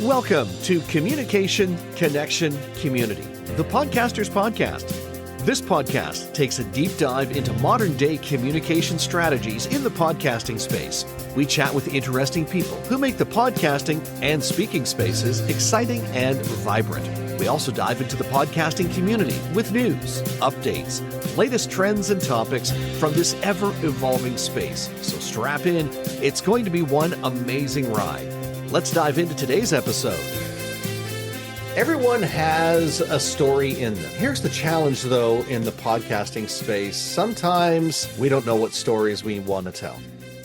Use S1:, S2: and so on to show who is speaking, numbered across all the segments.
S1: Welcome to Communication, Connection, Community, the Podcasters Podcast. This podcast takes a deep dive into modern-day communication strategies in the podcasting space. We chat with interesting people who make the podcasting and speaking spaces exciting and vibrant. We also dive into the podcasting community with news, updates, latest trends and topics from this ever-evolving space. So strap in. It's going to be one amazing ride. Let's dive into today's episode. Everyone has a story in them. Here's the challenge, though, in the podcasting space. Sometimes we don't know what stories we want to tell.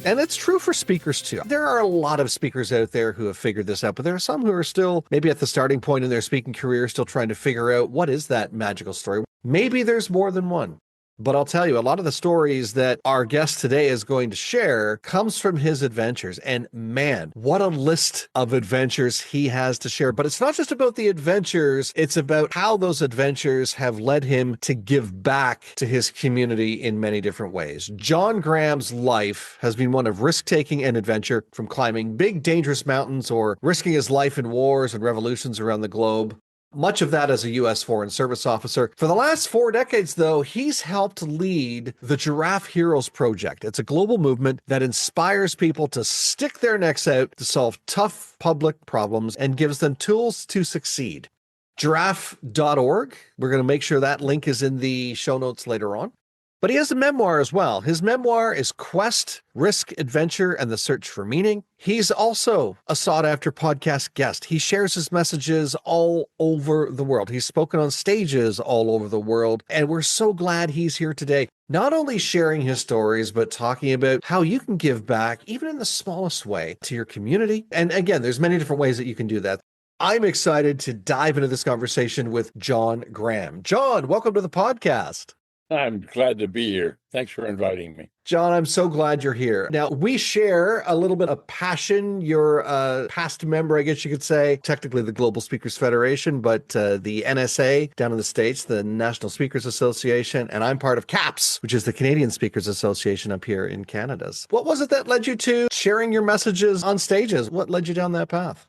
S1: And it's true for speakers, too. There are a lot of speakers out there who have figured this out, but there are some who are still maybe at the starting point in their speaking career, still trying to figure out what is that magical story. Maybe there's more than one. But I'll tell you, a lot of the stories that our guest today is going to share comes from his adventures. And man, what a list of adventures he has to share. But it's not just about the adventures. It's about how those adventures have led him to give back to his community in many different ways. John Graham's life has been one of risk-taking and adventure, from climbing big, dangerous mountains or risking his life in wars and revolutions around the globe. Much of that as a U.S. Foreign Service officer. For the last 4 decades, though, he's helped lead the Giraffe Heroes Project. It's a global movement that inspires people to stick their necks out to solve tough public problems and gives them tools to succeed. Giraffe.org. We're going to make sure that link is in the show notes later on. But he has a memoir as well. His memoir is Quest, Risk, Adventure, and the Search for Meaning. He's also a sought-after podcast guest. He shares his messages all over the world. He's spoken on stages all over the world, and we're so glad he's here today, not only sharing his stories, but talking about how you can give back, even in the smallest way, to your community. And again, there's many different ways that you can do that. I'm excited to dive into this conversation with John Graham. John, welcome to the podcast.
S2: I'm glad to be here. Thanks for inviting me.
S1: John, I'm so glad you're here. Now, we share a little bit of passion. You're a past member, I guess you could say, technically the Global Speakers Federation, but the NSA down in the States, the National Speakers Association, and I'm part of CAPS, which is the Canadian Speakers Association up here in Canada. What was it that led you to sharing your messages on stages? What led you down that path?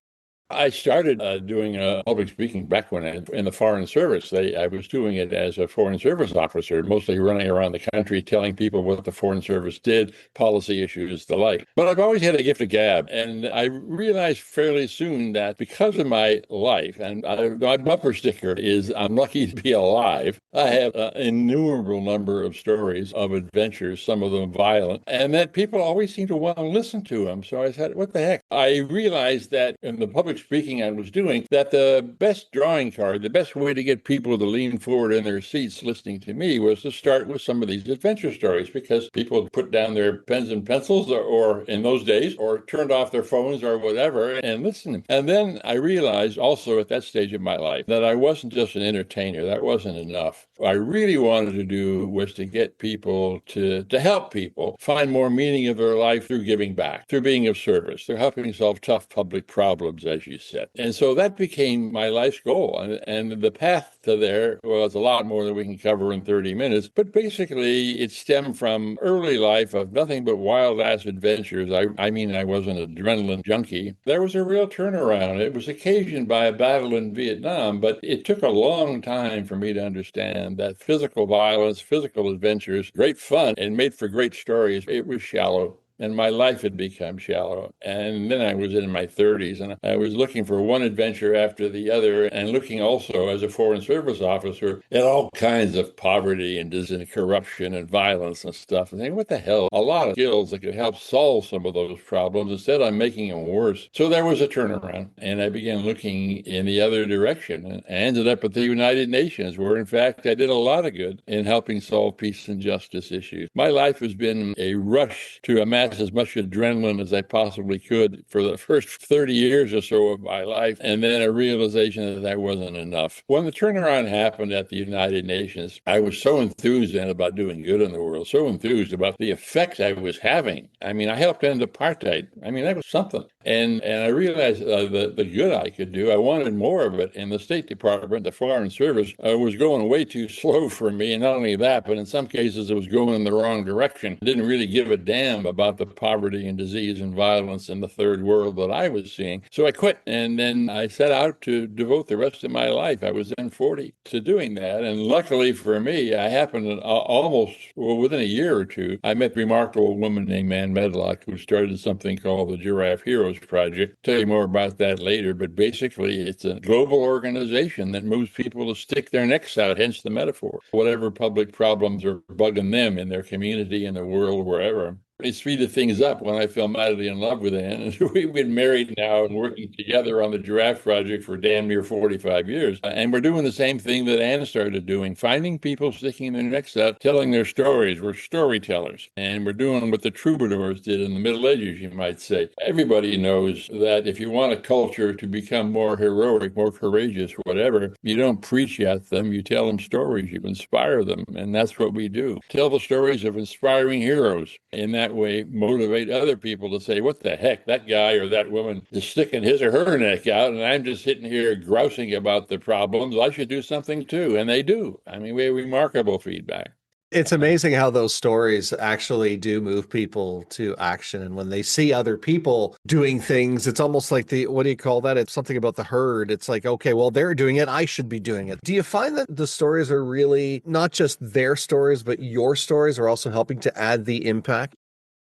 S2: I started doing public speaking back when in the Foreign Service. I was doing it as a Foreign Service officer, mostly running around the country telling people what the Foreign Service did, policy issues, the like. But I've always had a gift of gab, and I realized fairly soon that because of my life, and my bumper sticker is I'm lucky to be alive, I have an innumerable number of stories of adventures, some of them violent, and that people always seem to want to listen to them. So I said, what the heck? I realized that in the public speaking I was doing, that the best drawing card, the best way to get people to lean forward in their seats listening to me was to start with some of these adventure stories, because people put down their pens and pencils or in those days, or turned off their phones or whatever and listened. And then I realized also at that stage of my life that I wasn't just an entertainer. That wasn't enough. What I really wanted to do was to get people to help people find more meaning of their life through giving back, through being of service, through helping solve tough public problems, as you said. And so that became my life's goal. And the path to there was a lot more than we can cover in 30 minutes. But basically, it stemmed from early life of nothing but wild-ass adventures. I mean, I was an adrenaline junkie. There was a real turnaround. It was occasioned by a battle in Vietnam, but it took a long time for me to understand that physical violence, physical adventures, great fun, and made for great stories. It was shallow. And my life had become shallow. And then I was in my 30s, and I was looking for one adventure after the other, and looking also as a Foreign Service officer at all kinds of poverty and corruption and violence and stuff. And saying, what the hell? A lot of skills that could help solve some of those problems. Instead, I'm making them worse. So there was a turnaround, and I began looking in the other direction. And I ended up at the United Nations, where, in fact, I did a lot of good in helping solve peace and justice issues. My life has been a rush to amass as much adrenaline as I possibly could for the first 30 years or so of my life, and then a realization that wasn't enough. When the turnaround happened at the United Nations, I was so enthused then about doing good in the world, so enthused about the effects I was having. I mean, I helped end apartheid. I mean, that was something. And I realized the good I could do. I wanted more of it. And the State Department, the Foreign Service, was going way too slow for me. And not only that, but in some cases it was going in the wrong direction. I didn't really give a damn about the poverty and disease and violence in the third world that I was seeing. So I quit. And then I set out to devote the rest of my life, I was then 40, to doing that. And luckily for me, I happened to almost, well, within a year or two, I met a remarkable woman named Ann Medlock who started something called the Giraffe Heroes Project. Tell you more about that later, but basically it's a global organization that moves people to stick their necks out, hence the metaphor. Whatever public problems are bugging them in their community, in the world, wherever. It speeded things up when I fell madly in love with Ann. And we've been married now and working together on the Giraffe Project for damn near 45 years. And we're doing the same thing that Ann started doing, finding people sticking their necks out, telling their stories. We're storytellers. And we're doing what the troubadours did in the Middle Ages, you might say. Everybody knows that if you want a culture to become more heroic, more courageous, whatever, you don't preach at them, you tell them stories, you inspire them. And that's what we do. Tell the stories of inspiring heroes. In that way, motivate other people to say, what the heck, that guy or that woman is sticking his or her neck out, and I'm just sitting here grousing about the problems. I should do something too. And they do. I mean, we have remarkable feedback.
S1: It's amazing how those stories actually do move people to action. And when they see other people doing things, it's almost like what do you call that? It's something about the herd. It's like, okay, well, they're doing it, I should be doing it. Do you find that the stories are really not just their stories, but your stories are also helping to add the impact?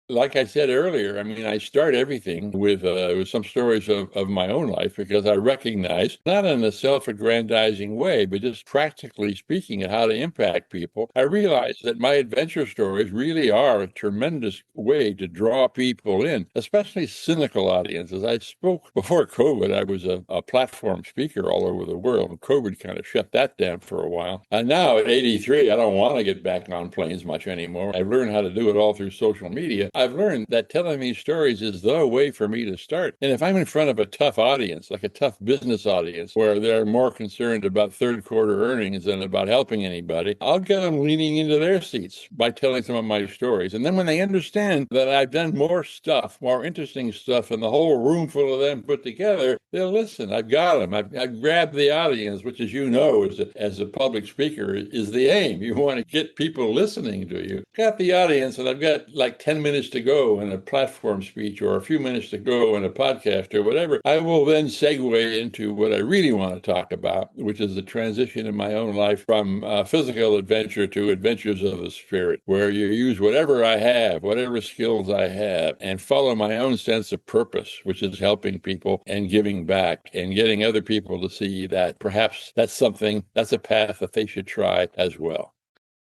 S2: Like I said earlier, I mean, I start everything with some stories of my own life because I recognize, not in a self-aggrandizing way, but just practically speaking of how to impact people, I realize that my adventure stories really are a tremendous way to draw people in, especially cynical audiences. I spoke before COVID. I was a platform speaker all over the world, and COVID kind of shut that down for a while. And now at 83, I don't want to get back on planes much anymore. I've learned how to do it all through social media. I've learned that telling these stories is the way for me to start. And if I'm in front of a tough audience, like a tough business audience, where they're more concerned about third quarter earnings than about helping anybody, I'll get them leaning into their seats by telling some of my stories. And then when they understand that I've done more stuff, more interesting stuff, and the whole room full of them put together, they'll listen. I've got them. I've grabbed the audience, which, as you know, as a public speaker, is the aim. You want to get people listening to you. Got the audience, and I've got like 10 minutes to go in a platform speech or a few minutes to go in a podcast or whatever. I will then segue into what I really want to talk about, which is the transition in my own life from physical adventure to adventures of the spirit, where you use whatever I have, whatever skills I have, and follow my own sense of purpose, which is helping people and giving back and getting other people to see that perhaps that's a path that they should try as well.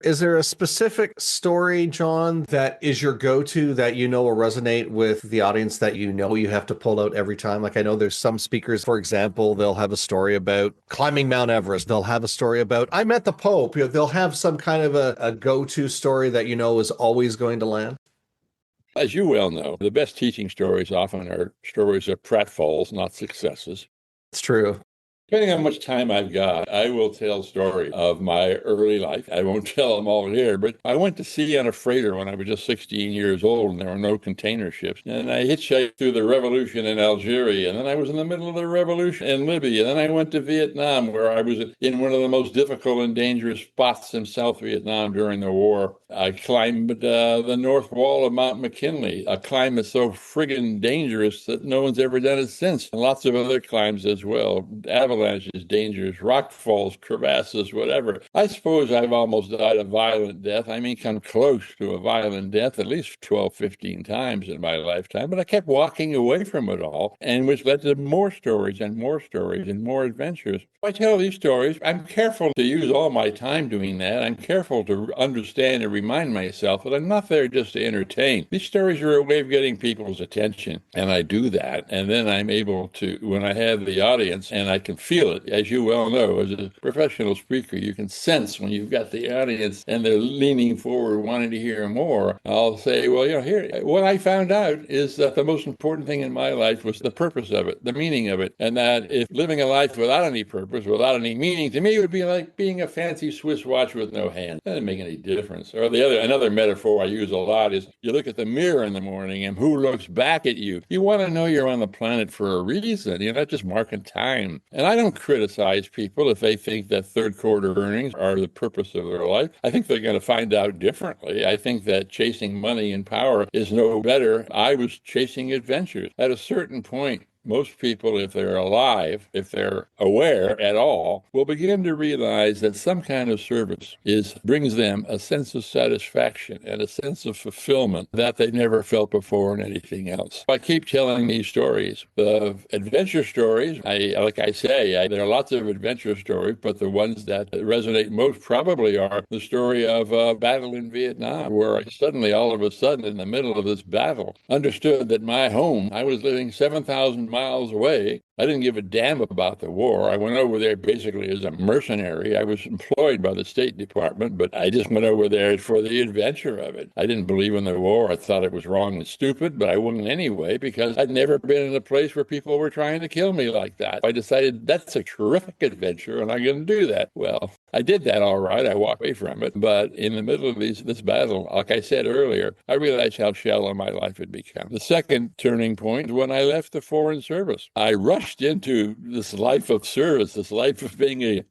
S1: Is there a specific story, John, that is your go-to that you know will resonate with the audience that you know you have to pull out every time? Like I know there's some speakers, for example, they'll have a story about climbing Mount Everest. They'll have a story about, I met the Pope. You know, they'll have some kind of a go-to story that you know is always going to land.
S2: As you well know, the best teaching stories often are stories of pratfalls, not successes.
S1: It's true.
S2: Depending on how much time I've got, I will tell stories of my early life. I won't tell them all here, but I went to sea on a freighter when I was just 16 years old, and there were no container ships. And I hitchhiked through the revolution in Algeria, and then I was in the middle of the revolution in Libya. Then I went to Vietnam, where I was in one of the most difficult and dangerous spots in South Vietnam during the war. I climbed the north wall of Mount McKinley, a climb that's so friggin' dangerous that no one's ever done it since. And lots of other climbs as well. Avalanches, dangers, rock falls, crevasses, whatever. I suppose I've almost died a violent death. I mean, come close to a violent death at least 12, 15 times in my lifetime, but I kept walking away from it all, and which led to more stories and more stories and more adventures. I tell these stories. I'm careful to use all my time doing that. I'm careful to understand and remind myself that I'm not there just to entertain. These stories are a way of getting people's attention, and I do that. And then I'm able to, when I have the audience and I can feel it, as you well know, as a professional speaker. You can sense when you've got the audience and they're leaning forward, wanting to hear more. I'll say, well, here, what I found out is that the most important thing in my life was the purpose of it, the meaning of it. And that if living a life without any purpose, without any meaning, to me, it would be like being a fancy Swiss watch with no hand. That doesn't make any difference. Or another metaphor I use a lot is you look at the mirror in the morning and who looks back at you? You want to know you're on the planet for a reason. You're not just marking time. And I don't criticize people if they think that third quarter earnings are the purpose of their life. I think they're going to find out differently. I think that chasing money and power is no better. I was chasing adventures. At a certain point, most people, if they're alive, if they're aware at all, will begin to realize that some kind of service brings them a sense of satisfaction and a sense of fulfillment that they never felt before in anything else. I keep telling these stories, the adventure stories. Like I say, there are lots of adventure stories, but the ones that resonate most probably are the story of a battle in Vietnam, where I suddenly, all of a sudden, in the middle of this battle, understood that my home, I was living 7,000 miles away. I didn't give a damn about the war. I went over there basically as a mercenary. I was employed by the State Department, but I just went over there for the adventure of it. I didn't believe in the war. I thought it was wrong and stupid, but I wouldn't anyway because I'd never been in a place where people were trying to kill me like that. I decided that's a terrific adventure and I'm going to do that. Well, I did that all right. I walked away from it. But in the middle of this battle, like I said earlier, I realized how shallow my life had become. The second turning point was when I left the Foreign Service. I rushed into this life of service, this life of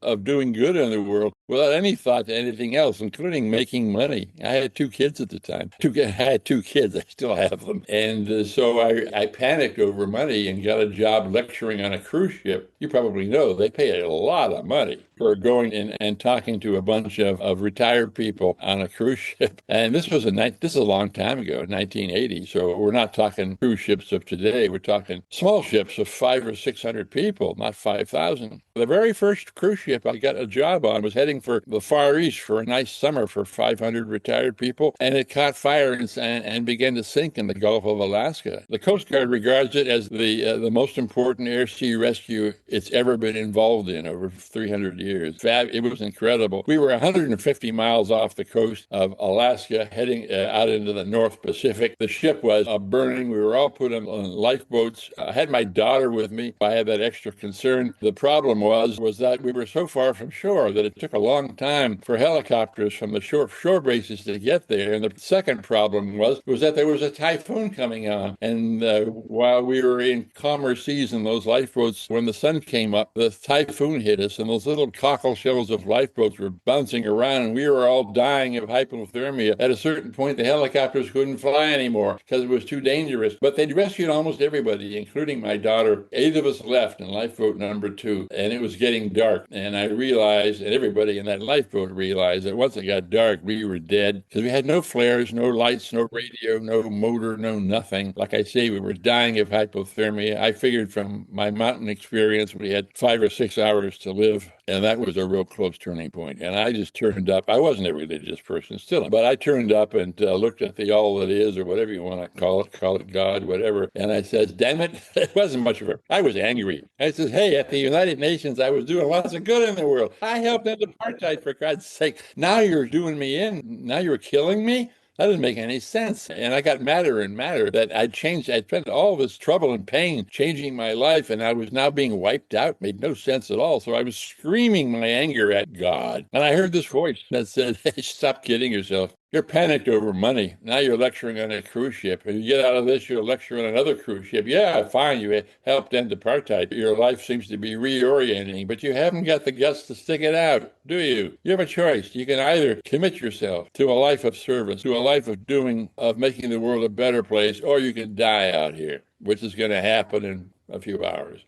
S2: of doing good in the world without any thought to anything else, including making money. I had two kids at the time. I had two kids. I still have them. And so I panicked over money and got a job lecturing on a cruise ship. You probably know they pay a lot of money for going in and talking to a bunch of retired people on a cruise ship. And this is a long time ago, 1980. So we're not talking cruise ships of today. We're talking small ships of 500 or 600 people, not 5,000. The very first cruise ship I got a job on was heading for the Far East for a nice summer for 500 retired people, and it caught fire and began to sink in the Gulf of Alaska. The Coast Guard regards it as the most important air-sea rescue it's ever been involved in over 300 years. It was incredible. We were 150 miles off the coast of Alaska, heading out into the North Pacific. The ship was burning. We were all put on lifeboats. I had my daughter with me. I had that extra concern. The problem was that we were so far from shore that it took a long time for helicopters from the shore bases to get there. And the second problem was that there was a typhoon coming on. And while we were in calmer seas in those lifeboats, when the sun came up, the typhoon hit us, and those little cockle shells of lifeboats were bouncing around, and we were all dying of hypothermia. At a certain point, the helicopters couldn't fly anymore because it was too dangerous. But they'd rescued almost everybody, including my daughter. 8 of us left in lifeboat number 2, and it was getting dark. And I realized, and everybody in that lifeboat realized, that once it got dark, we were dead because we had no flares, no lights, no radio, no motor, no nothing. Like I say, we were dying of hypothermia. I figured from my mountain experience, we had 5 or 6 hours to live. And that was a real close turning point. And I just turned up. I wasn't a religious person still, but I turned up and looked at the all that is, or whatever you want to call it God, whatever. And I said, damn it, it wasn't much of a, I was angry. I said, hey, at the United Nations, I was doing lots of good in the world. I helped end apartheid, for God's sake. Now you're doing me in. Now you're killing me. That doesn't make any sense. And I got madder and madder that I'd spent all this trouble and pain changing my life, and I was now being wiped out. Made no sense at all. So I was screaming my anger at God. And I heard this voice that said, hey, stop kidding yourself. You're panicked over money. Now you're lecturing on a cruise ship. And you get out of this, you're lecturing on another cruise ship. Yeah, fine, you helped end apartheid. Your life seems to be reorienting, but you haven't got the guts to stick it out, do you? You have a choice. You can either commit yourself to a life of service, to a life of making the world a better place, or you can die out here, which is going to happen in a few hours.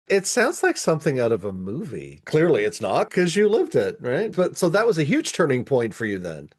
S1: It sounds like something out of a movie. Clearly it's not, because you lived it, right? But so that was a huge turning point for you then.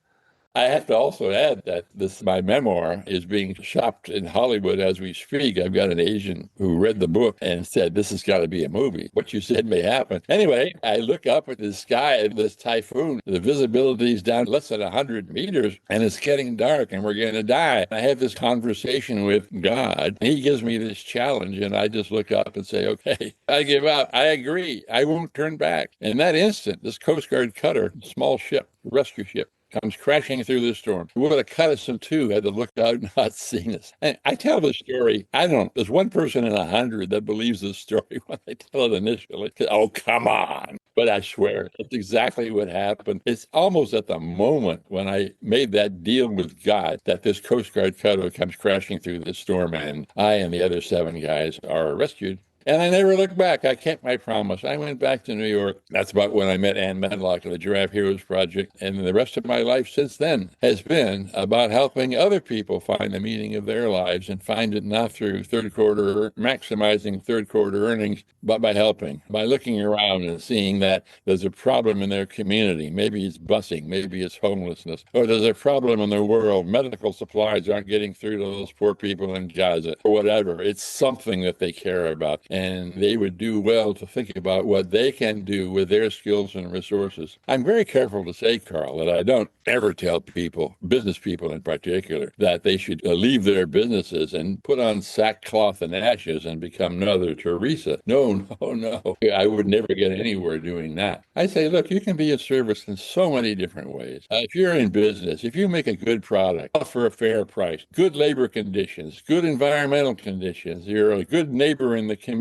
S2: I have to also add that my memoir is being shopped in Hollywood as we speak. I've got an agent who read the book and said, this has got to be a movie. What you said may happen. Anyway, I look up at the sky and this typhoon. The visibility is down less than 100 meters and it's getting dark and we're going to die. I have this conversation with God. He gives me this challenge and I just look up and say, okay, I give up. I agree. I won't turn back. In that instant, this Coast Guard cutter, small ship, rescue ship, comes crashing through the storm. It would have cut us in two had to look out and not seen us. And I tell the story. There's one person in 100 that believes this story when I tell it initially. Oh, come on. But I swear, it's exactly what happened. It's almost at the moment when I made that deal with God that this Coast Guard cutter comes crashing through the storm and I and the other 7 guys are rescued. And I never looked back. I kept my promise. I went back to New York. That's about when I met Ann Medlock of the Giraffe Heroes Project. And the rest of my life since then has been about helping other people find the meaning of their lives and find it not through maximizing third quarter earnings, but by helping, by looking around and seeing that there's a problem in their community. Maybe it's busing, maybe it's homelessness, or there's a problem in the world. Medical supplies aren't getting through to those poor people in Gaza, or whatever. It's something that they care about. And they would do well to think about what they can do with their skills and resources. I'm very careful to say, Carl, that I don't ever tell people, business people in particular, that they should leave their businesses and put on sackcloth and ashes and become Mother Teresa. No, no, no. I would never get anywhere doing that. I say, look, you can be of service in so many different ways. If you're in business, if you make a good product, offer a fair price, good labor conditions, good environmental conditions, you're a good neighbor in the communities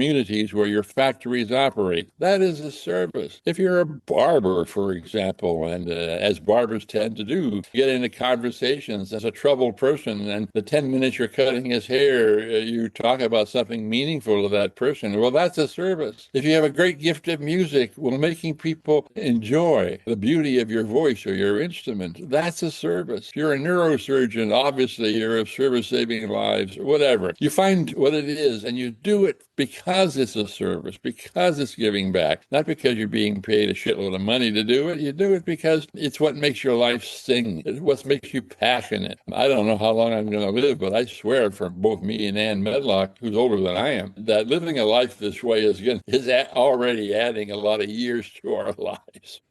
S2: where your factories operate. That is a service. If you're a barber, for example, and as barbers tend to do, get into conversations as a troubled person, and the 10 minutes you're cutting his hair, you talk about something meaningful to that person. Well, that's a service. If you have a great gift of music, well, making people enjoy the beauty of your voice or your instrument, that's a service. If you're a neurosurgeon, obviously you're of service saving lives, whatever. You find what it is and you do it because it's a service, because it's giving back, not because you're being paid a shitload of money to do it. You do it because it's what makes your life sing. It's what makes you passionate. I don't know how long I'm going to live, but I swear for both me and Ann Medlock, who's older than I am, that living a life this way is already adding a lot of years to our lives.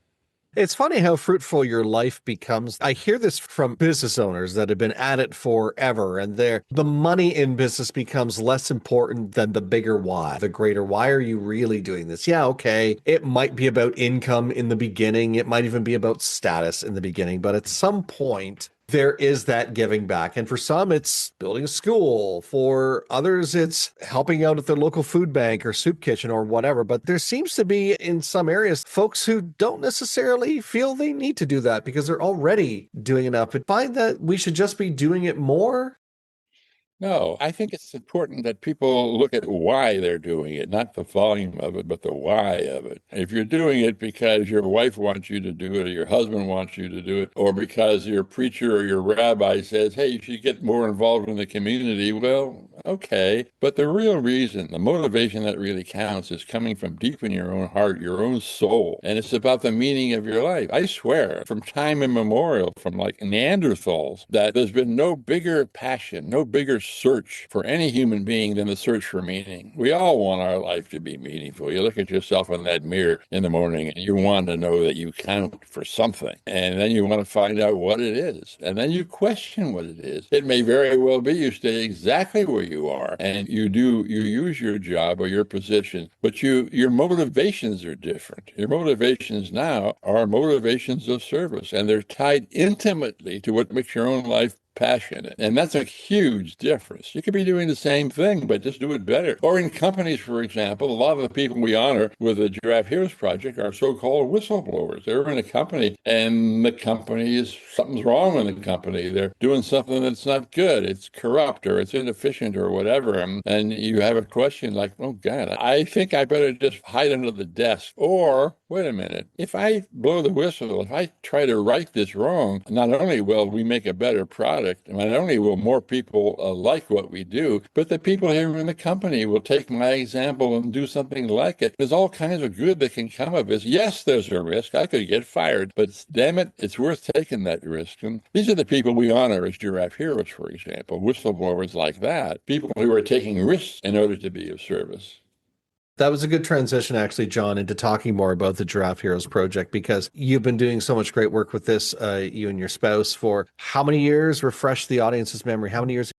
S1: It's funny how fruitful your life becomes. I hear this from business owners that have been at it forever, and the money in business becomes less important than the bigger why, the greater why are you really doing this? Yeah, okay, it might be about income in the beginning. It might even be about status in the beginning, but at some point, there is that giving back. And for some, it's building a school. For others, it's helping out at their local food bank or soup kitchen or whatever. But there seems to be, in some areas, folks who don't necessarily feel they need to do that because they're already doing enough. But find that we should just be doing it more.
S2: No, I think it's important that people look at why they're doing it, not the volume of it, but the why of it. If you're doing it because your wife wants you to do it, or your husband wants you to do it, or because your preacher or your rabbi says, hey, you should get more involved in the community, well, okay. But the real reason, the motivation that really counts is coming from deep in your own heart, your own soul. And it's about the meaning of your life. I swear, from time immemorial, from like Neanderthals, that there's been no bigger passion, no bigger search for any human being than the search for meaning. We all want our life to be meaningful. You look at yourself in that mirror in the morning and you want to know that you count for something. And then you want to find out what it is. And then you question what it is. It may very well be you stay exactly where you are and you use your job or your position, but your motivations are different. Your motivations now are motivations of service, and they're tied intimately to what makes your own life passionate. And that's a huge difference. You could be doing the same thing, but just do it better. Or in companies, for example, a lot of the people we honor with the Giraffe Heroes Project are so-called whistleblowers. They're in a company and the company something's wrong with the company. They're doing something that's not good. It's corrupt or it's inefficient or whatever. And you have a question like, oh God, I think I better just hide under the desk. Or wait a minute, if I blow the whistle, if I try to write this wrong, not only will we make a better product, not only will more people like what we do, but the people here in the company will take my example and do something like it. There's all kinds of good that can come of this. Yes, there's a risk. I could get fired, but damn it, it's worth taking that risk. And these are the people we honor as Giraffe Heroes, for example, whistleblowers like that, people who are taking risks in order to be of service.
S1: That was a good transition, actually, John, into talking more about the Giraffe Heroes Project, because you've been doing so much great work with this, you and your spouse, for how many years? Refresh the audience's memory. How many years?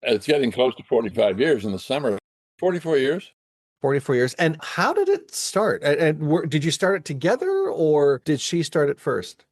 S2: It's getting close to 45 years in the summer. 44 years.
S1: 44 years. And how did it start? And did you start it together, or did she start it first?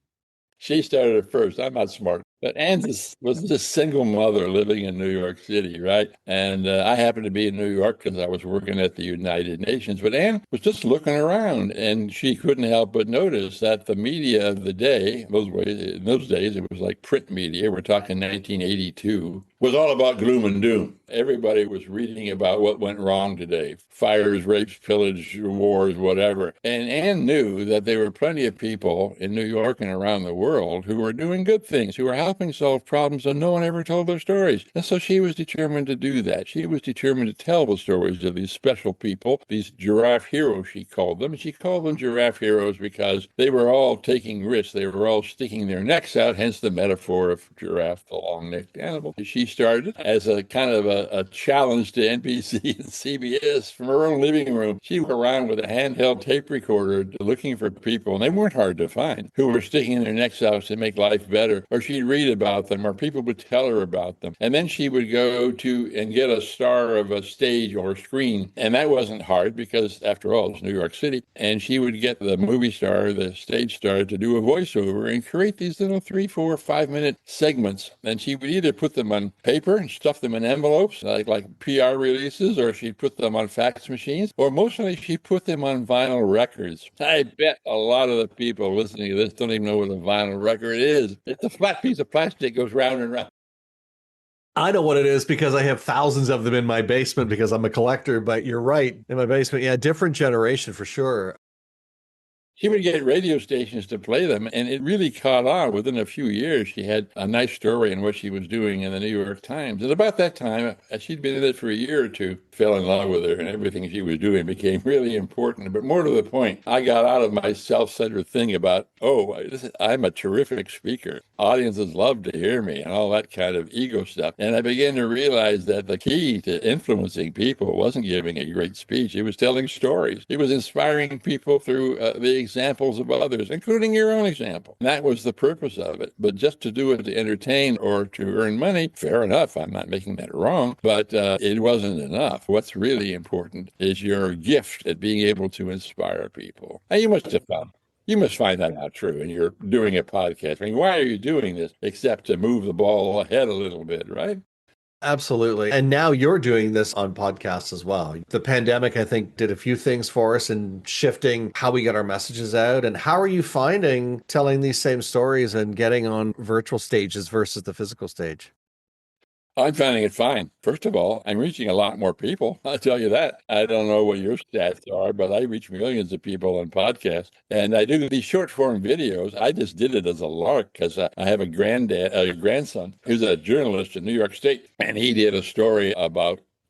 S2: She started it first. I'm not smart. But Anne was this single mother living in New York City, right? And I happened to be in New York because I was working at the United Nations. But Anne was just looking around, and she couldn't help but notice that the media of the day, in those days, it was like print media. We're talking 1982. Was all about gloom and doom. Everybody was reading about what went wrong today. Fires, rapes, pillage, wars, whatever. And Anne knew that there were plenty of people in New York and around the world who were doing good things, who were helping solve problems, and no one ever told their stories. And so she was determined to do that. She was determined to tell the stories of these special people, these giraffe heroes, she called them. And she called them giraffe heroes because they were all taking risks. They were all sticking their necks out, hence the metaphor of giraffe, the long-necked animal. She started as a kind of a challenge to NBC and CBS from her own living room. She went around with a handheld tape recorder looking for people, and they weren't hard to find, who were sticking their necks out to make life better. Or she'd read about them, or people would tell her about them. And then she would go to and get a star of a stage or screen. And that wasn't hard because, after all, it's New York City. And she would get the movie star, the stage star, to do a voiceover and create these little 3, 4, 5-minute segments. And she would either put them on paper and stuff them in envelopes, like PR releases, or she'd put them on fax machines, or mostly she put them on vinyl records. I bet a lot of the people listening to this don't even know what a vinyl record is. It's a flat piece of plastic that goes round and round.
S1: I know what it is because I have thousands of them in my basement because I'm a collector, but you're right. In my basement, yeah, different generation for sure.
S2: She would get radio stations to play them, and it really caught on. Within a few years, she had a nice story in what she was doing in the New York Times. And about that time, she'd been in it for a year or two, fell in love with her, and everything she was doing became really important. But more to the point, I got out of my self-centered thing about, I'm a terrific speaker. Audiences love to hear me and all that kind of ego stuff. And I began to realize that the key to influencing people wasn't giving a great speech. It was telling stories. It was inspiring people through the examples of others, including your own example. And that was the purpose of it. But just to do it to entertain or to earn money, fair enough. I'm not making that wrong, but it wasn't enough. What's really important is your gift at being able to inspire people. And you must find that out true. And you're doing a podcast. I mean, why are you doing this except to move the ball ahead a little bit, right?
S1: Absolutely. And now you're doing this on podcasts as well. The pandemic, I think, did a few things for us in shifting how we get our messages out. And how are you finding telling these same stories and getting on virtual stages versus the physical stage?
S2: I'm finding it fine. First of all, I'm reaching a lot more people. I'll tell you that. I don't know what your stats are, but I reach millions of people on podcasts. And I do these short form videos. I just did it as a lark because I have a grandson who's a journalist in New York State. And he did a story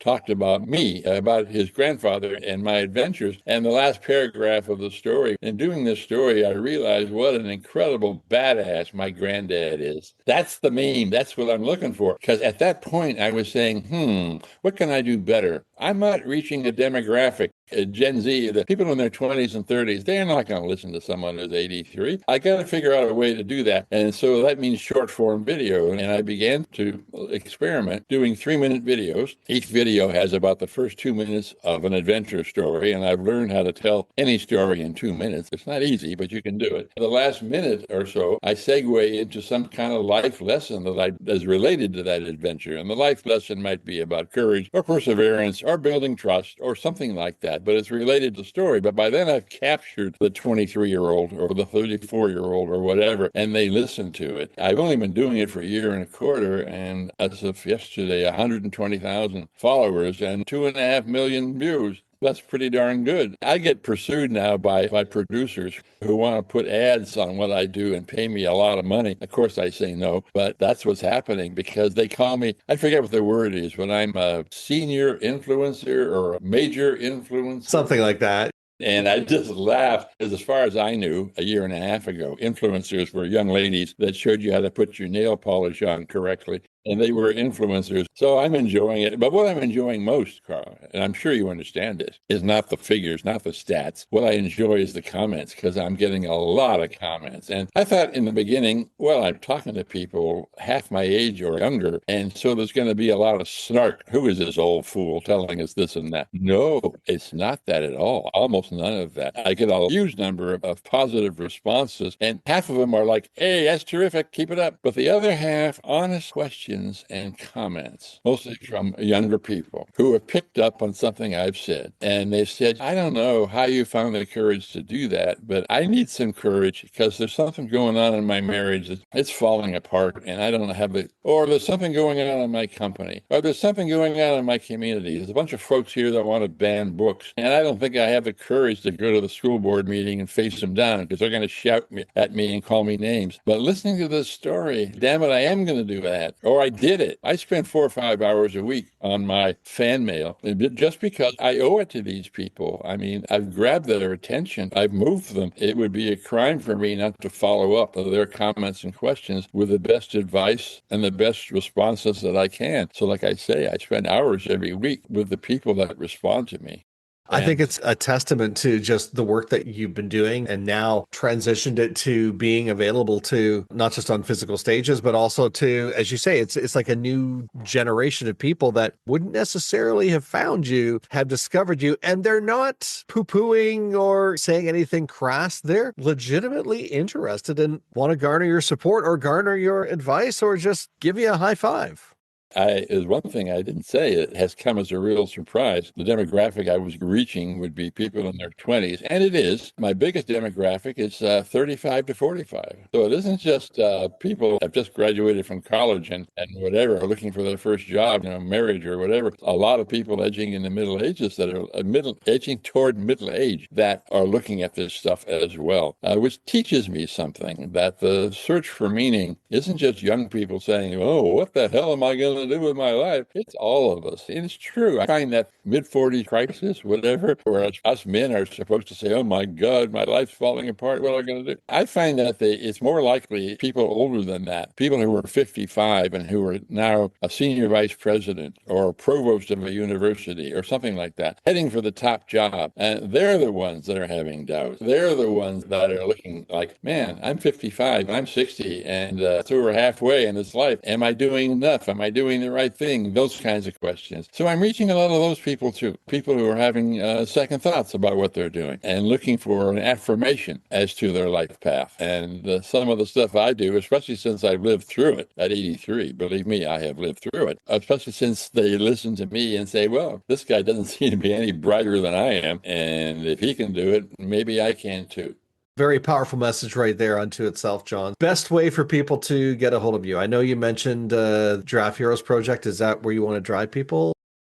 S2: talked about me, about his grandfather and my adventures. And the last paragraph of the story, in doing this story, I realized what an incredible badass my granddad is. That's the meme. That's what I'm looking for. Because at that point, I was saying, what can I do better? I'm not reaching a demographic, Gen Z, the people in their 20s and 30s. They're not going to listen to someone who's 83. I got to figure out a way to do that. And so that means short form video. And I began to experiment doing 3-minute videos. Each video has about the first 2 minutes of an adventure story. And I've learned how to tell any story in 2 minutes. It's not easy, but you can do it. The last minute or so, I segue into some kind of life lesson that is related to that adventure. And the life lesson might be about courage or perseverance or building trust or something like that, but it's related to story. But by then I've captured the 23-year-old or the 34-year-old or whatever, and they listen to it. I've only been doing it for a year and a quarter, and as of yesterday, 120,000 followers and 2.5 million views. That's pretty darn good. I get pursued now by producers who want to put ads on what I do and pay me a lot of money. Of course, I say no, but that's what's happening because they call me, I forget what the word is, but I'm a senior influencer or a major influencer.
S1: Something like that.
S2: And I just laughed because, as far as I knew, a year and a half ago, influencers were young ladies that showed you how to put your nail polish on correctly. And they were influencers. So I'm enjoying it. But what I'm enjoying most, Carl, and I'm sure you understand this, is not the figures, not the stats. What I enjoy is the comments because I'm getting a lot of comments. And I thought in the beginning, well, I'm talking to people half my age or younger. And so there's going to be a lot of snark. Who is this old fool telling us this and that? No, it's not that at all. Almost none of that. I get a huge number of positive responses. And half of them are like, hey, that's terrific. Keep it up. But the other half, honest questions and comments, mostly from younger people who have picked up on something I've said. And they said, I don't know how you found the courage to do that, but I need some courage because there's something going on in my marriage that it's falling apart and I don't have it. Or there's something going on in my company. Or there's something going on in my community. There's a bunch of folks here that want to ban books. And I don't think I have the courage to go to the school board meeting and face them down because they're going to shout at me and call me names. But listening to this story, damn it, I am going to do that. Or I did it. I spend 4 or 5 hours a week on my fan mail just because I owe it to these people. I mean, I've grabbed their attention. I've moved them. It would be a crime for me not to follow up on their comments and questions with the best advice and the best responses that I can. So like I say, I spend hours every week with the people that respond to me.
S1: I think it's a testament to just the work that you've been doing and now transitioned it to being available to not just on physical stages, but also to, as you say, it's like a new generation of people that wouldn't necessarily have found you, have discovered you, and they're not poo-pooing or saying anything crass. They're legitimately interested and want to garner your support or garner your advice or just give you a high five.
S2: Is one thing I didn't say. It has come as a real surprise. The demographic I was reaching would be people in their 20s, and it is. My biggest demographic is 35 to 45. So it isn't just people that have just graduated from college and whatever, are looking for their first job, marriage or whatever. A lot of people edging in the Middle Ages that are edging toward middle age that are looking at this stuff as well, which teaches me something, that the search for meaning isn't just young people saying, oh, what the hell am I going to do with my life? It's all of us. And it's true. I find that mid-40s crisis, whatever, where us men are supposed to say, oh my God, my life's falling apart. What am I going to do? I find that it's more likely people older than that, people who are 55 and who are now a senior vice president or a provost of a university or something like that, heading for the top job. And they're the ones that are having doubts. They're the ones that are looking like, man, I'm 55, I'm 60, and so we're halfway in this life. Am I doing enough? Am I doing the right thing? Those kinds of questions. So I'm reaching a lot of those people too, people who are having second thoughts about what they're doing and looking for an affirmation as to their life path. And some of the stuff I do, especially since I've lived through it at 83, believe me, I have lived through it, especially since they listen to me and say, well, this guy doesn't seem to be any brighter than I am. And if he can do it, maybe I can too.
S1: Very powerful message right there unto itself, John. Best way for people to get a hold of you. I know you mentioned Giraffe Heroes Project. Is that where you want to drive people?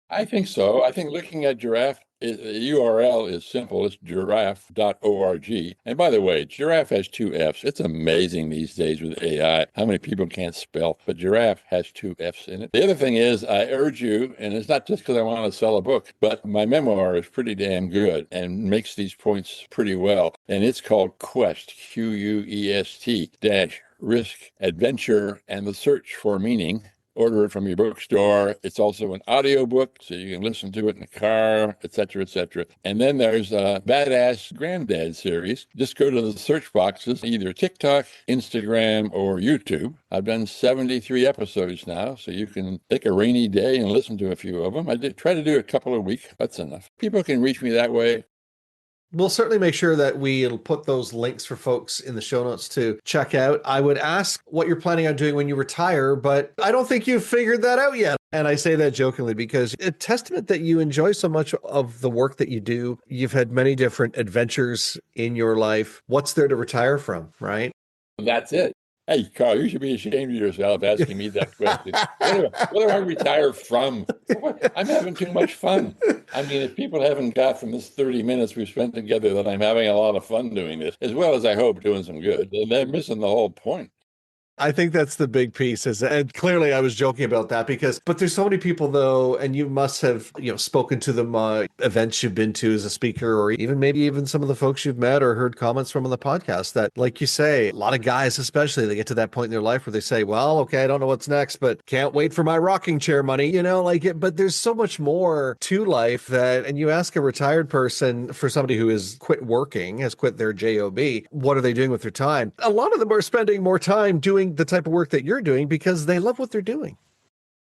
S2: I think so. I think looking at Giraffe, the URL is simple. It's giraffe.org. And by the way, Giraffe has 2 F's. It's amazing these days with AI how many people can't spell, but Giraffe has 2 F's in it. The other thing is, I urge you, and it's not just because I want to sell a book, but my memoir is pretty damn good and makes these points pretty well. And it's called Quest, Quest, dash risk, adventure, and the search for meaning. Order it from your bookstore. It's also an audiobook, so you can listen to it in the car, et cetera, et cetera. And then there's a Badass Granddad series. Just go to the search boxes, either TikTok, Instagram, or YouTube. I've done 73 episodes now, so you can take a rainy day and listen to a few of them. I did try to do a couple a week. That's enough. People can reach me that way.
S1: We'll certainly make sure that we'll put those links for folks in the show notes to check out. I would ask what you're planning on doing when you retire, but I don't think you've figured that out yet. And I say that jokingly because it's a testament that you enjoy so much of the work that you do. You've had many different adventures in your life. What's there to retire from, right?
S2: That's it. Hey, Carl, you should be ashamed of yourself asking me that question. What do I retire from? I'm having too much fun. I mean, if people haven't got from this 30 minutes we've spent together that I'm having a lot of fun doing this, as well as I hope doing some good, then they're missing the whole point.
S1: I think that's the big piece and clearly I was joking about that but there's so many people though, and you must have, spoken to them, events you've been to as a speaker, or even some of the folks you've met or heard comments from on the podcast that, like you say, a lot of guys, especially, they get to that point in their life where they say, well, okay, I don't know what's next, but can't wait for my rocking chair money, but there's so much more to life and you ask a retired person, for somebody who has quit working, has quit their job, what are they doing with their time? A lot of them are spending more time doing the type of work that you're doing because they love what they're doing.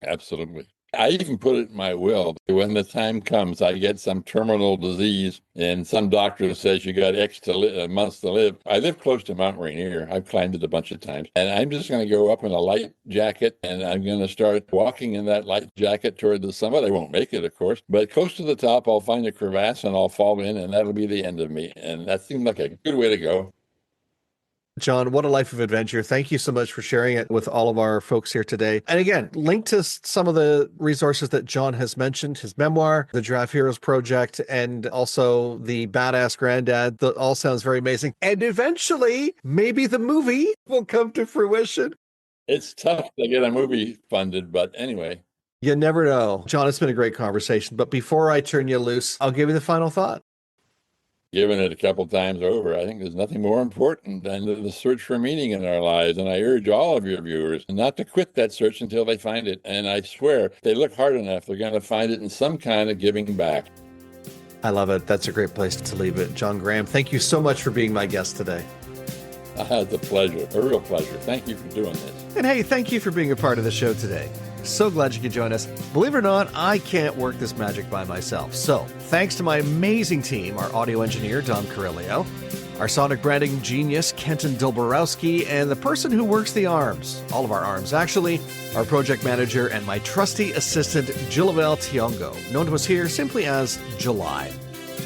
S2: Absolutely. I even put it in my will. When the time comes, I get some terminal disease and some doctor says you got X months to live. I live close to Mount Rainier. I've climbed it a bunch of times. And I'm just going to go up in a light jacket and I'm going to start walking in that light jacket toward the summit. I won't make it, of course, but close to the top, I'll find a crevasse and I'll fall in and that'll be the end of me. And that seemed like a good way to go.
S1: John, what a life of adventure. Thank you so much for sharing it with all of our folks here today. And again, link to some of the resources that John has mentioned, his memoir, the Giraffe Heroes Project, and also the Badass Granddad. That all sounds very amazing. And eventually, maybe the movie will come to fruition.
S2: It's tough to get a movie funded, but anyway.
S1: You never know. John, it's been a great conversation. But before I turn you loose, I'll give you the final thought.
S2: Given it a couple times over, I think there's nothing more important than the search for meaning in our lives. And I urge all of your viewers not to quit that search until they find it. And I swear, if they look hard enough, they're going to find it in some kind of giving back.
S1: I love it. That's a great place to leave it. John Graham, thank you so much for being my guest today.
S2: It's a pleasure, a real pleasure. Thank you for doing this.
S1: And hey, thank you for being a part of the show today. So glad you could join us. Believe it or not, I can't work this magic by myself. So thanks to my amazing team, our audio engineer, Dom Carillio, our sonic branding genius, Kenton Dilborowski, and the person who works the arms, all of our arms actually, our project manager and my trusty assistant, Jilabel Tiongo, known to us here simply as July.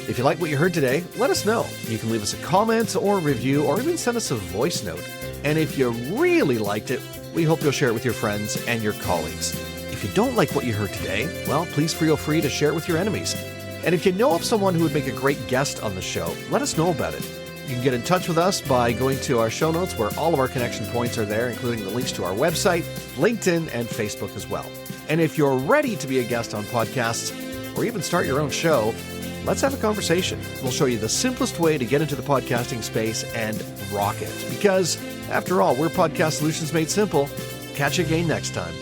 S1: If you like what you heard today, let us know. You can leave us a comment or review or even send us a voice note. And if you really liked it, we hope you'll share it with your friends and your colleagues. If you don't like what you heard today, well, please feel free to share it with your enemies. And if you know of someone who would make a great guest on the show, let us know about it. You can get in touch with us by going to our show notes where all of our connection points are there, including the links to our website, LinkedIn, and Facebook as well. And if you're ready to be a guest on podcasts or even start your own show, let's have a conversation. We'll show you the simplest way to get into the podcasting space and rock it. Because, after all, we're Podcast Solutions Made Simple. Catch you again next time.